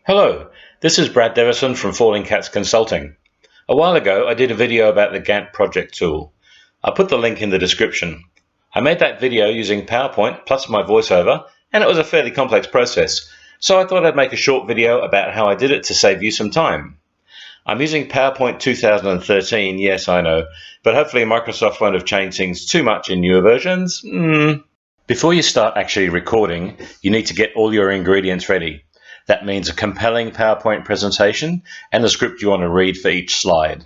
Hello, this is Brad Devison from Falling Cats Consulting. A while ago I did a video about the Gantt project tool. I put the link in the description. I made that video using PowerPoint plus my voiceover, and it was a fairly complex process, so I thought I'd make a short video about how I did it to save you some time. I'm using PowerPoint 2013, yes I know, but hopefully Microsoft won't have changed things too much in newer versions. Before you start actually recording, you need to get all your ingredients ready. That means a compelling PowerPoint presentation and the script you want to read for each slide.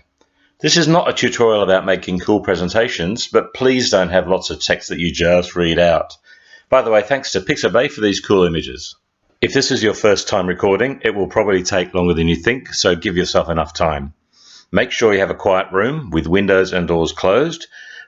This is not a tutorial about making cool presentations, but please don't have lots of text that you just read out. By the way, thanks to Pixabay for these cool images. If this is your first time recording, it will probably take longer than you think, so give yourself enough time. Make sure you have a quiet room with windows and doors closed.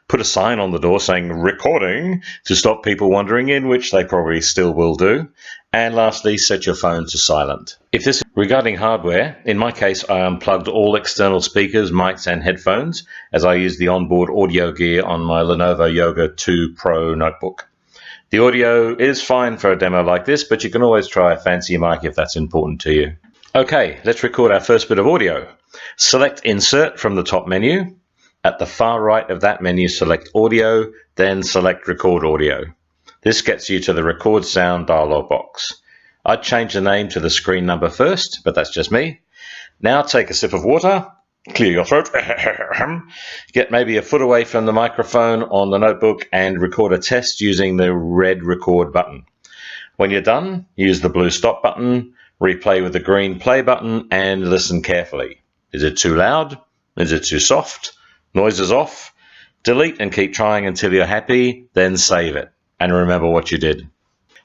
Put a sign on the door saying recording to stop people wandering in, which they probably still will do. And lastly, set your phone to silent. If this is regarding hardware, in my case, I unplugged all external speakers, mics and headphones as I use the onboard audio gear on my Lenovo Yoga 2 Pro notebook. The audio is fine for a demo like this, but you can always try a fancy mic if that's important to you. Okay, let's record our first bit of audio. Select Insert from the top menu. At the far right of that menu, select Audio, then select Record Audio. This gets you to the Record Sound dialog box. I'd change the name to the screen number first, but that's just me. Now take a sip of water, clear your throat, get maybe a foot away from the microphone on the notebook and record a test using the red Record button. When you're done, use the blue Stop button, replay with the green Play button and listen carefully. Is it too loud? Is it too soft? Noise is off. Delete and keep trying until you're happy, then save it. And remember what you did.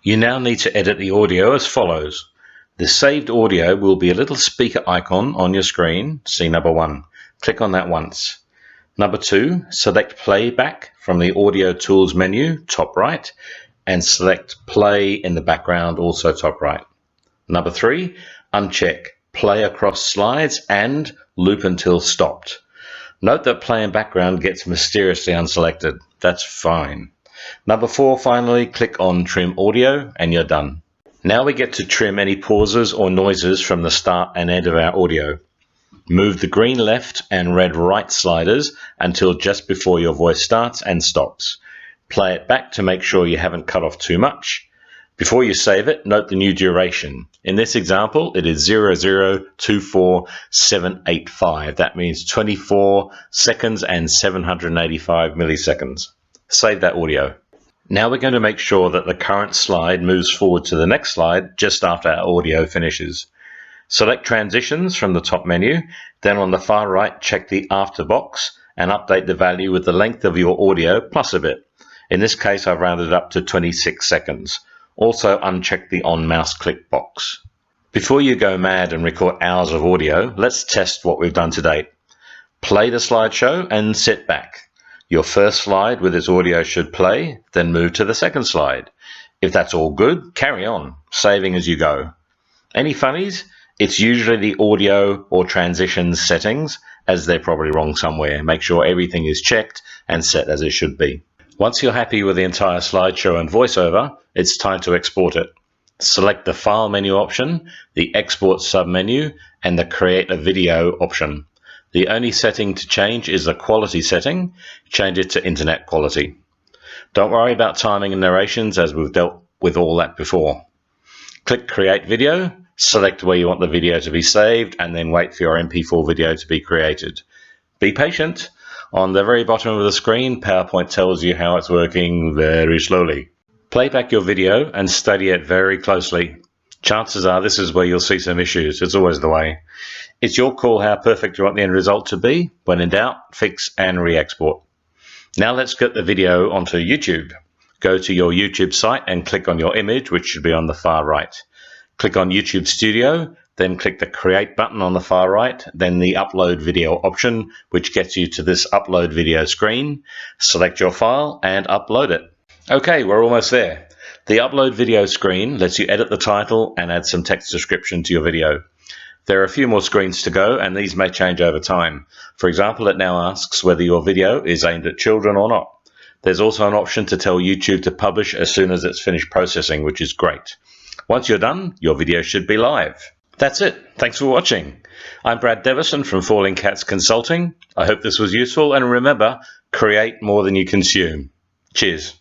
You now need to edit the audio as follows. The saved audio will be a little speaker icon on your screen, see number 1. Click on that once. Number 2, select Playback from the Audio Tools menu, top right, and select Play in the background, also top right. Number 3, uncheck Play across slides and Loop until stopped. Note that Play in background gets mysteriously unselected. That's fine. Number 4, finally, click on Trim Audio and you're done. Now we get to trim any pauses or noises from the start and end of our audio. Move the green left and red right sliders until just before your voice starts and stops. Play it back to make sure you haven't cut off too much. Before you save it, note the new duration. In this example, it is 0024785. That means 24 seconds and 785 milliseconds. Save that audio. Now we're going to make sure that the current slide moves forward to the next slide just after our audio finishes. Select Transitions from the top menu, then on the far right, check the After box and update the value with the length of your audio plus a bit. In this case, I've rounded up to 26 seconds. Also uncheck the On Mouse Click box. Before you go mad and record hours of audio, let's test what we've done to date. Play the slideshow and sit back. Your first slide with its audio should play, then move to the second slide. If that's all good, carry on, saving as you go. Any funnies? It's usually the audio or transitions settings, as they're probably wrong somewhere. Make sure everything is checked and set as it should be. Once you're happy with the entire slideshow and voiceover, it's time to export it. Select the File menu option, the Export submenu, and the Create a Video option. The only setting to change is the quality setting. Change it to internet quality. Don't worry about timing and narrations, as we've dealt with all that before. Click Create Video, select where you want the video to be saved, and then wait for your MP4 video to be created. Be patient. On the very bottom of the screen, PowerPoint tells you how it's working very slowly. Play back your video and study it very closely. Chances are this is where you'll see some issues. It's always the way. It's your call how perfect you want the end result to be. When in doubt, fix and re-export. Now let's get the video onto YouTube. Go to your YouTube site and click on your image, which should be on the far right. Click on YouTube Studio, then click the Create button on the far right, then the Upload Video option, which gets you to this Upload Video screen. Select your file and upload it. Okay, we're almost there. The Upload Video screen lets you edit the title and add some text description to your video. There are a few more screens to go, and these may change over time. For example, it now asks whether your video is aimed at children or not. There's also an option to tell YouTube to publish as soon as it's finished processing, which is great. Once you're done, your video should be live. That's it. Thanks for watching. I'm Brad Devison from Falling Cats Consulting. I hope this was useful, and remember, create more than you consume. Cheers.